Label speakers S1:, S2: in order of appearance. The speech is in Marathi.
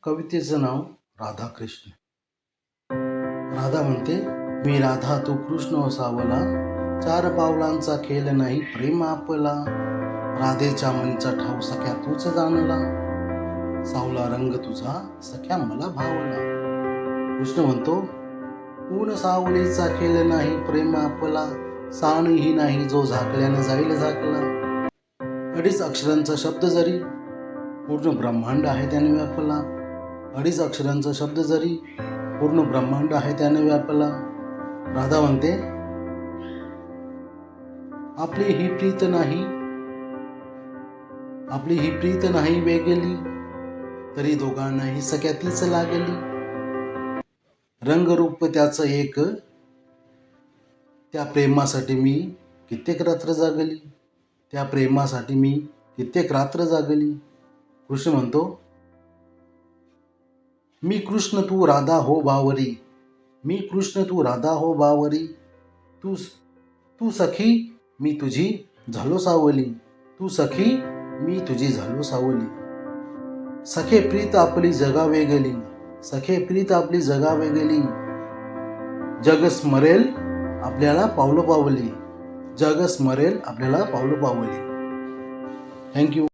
S1: कवितेचं नाव राधाकृष्ण. राधा म्हणते, मी राधा तू कृष्ण सावला, चार पावलांचा खेळ नाही प्रेम आपला, राधेच्या मनचा ठाव सख्या तूच जाणला, सावला रंग तुझा सख्या मला भावला. कृष्ण म्हणतो, ऊन सावलीचा खेळ नाही प्रेम आपला, साणही नाही जो झाकल्यानं जाईल झाकला. अडीच अक्षरांचा शब्द जरी पूर्ण ब्रह्मांड आहे त्याने व्यापला, अडीच अक्षरांचा शब्द जरी पूर्ण ब्रह्मांड आहे त्याने व्यापला. राधा म्हणते, आपली ही प्रीत नाही वेगळी, तरी दोघांनाही सख्या तीच लागली. रंगरूप त्याचं एक, त्या प्रेमासाठी मी कित्येक रात्र जागली, त्या प्रेमासाठी मी कित्येक रात्र जागली. कृष्ण म्हणतो, मी कृष्ण तू राधा हो बावरी, मी कृष्ण तू राधा हो बावरी, तू सखी मी तुझी झालो सावली, तू सखी मी तुझी झालो सावली. सखे प्रीत आपली जगा वेगळी, सखे प्रीत आपली जगा वेगळी, जग स्मरेल आपल्याला पावलं पावली, जग स्मरेल आपल्याला पावलं पावली. थँक्यू.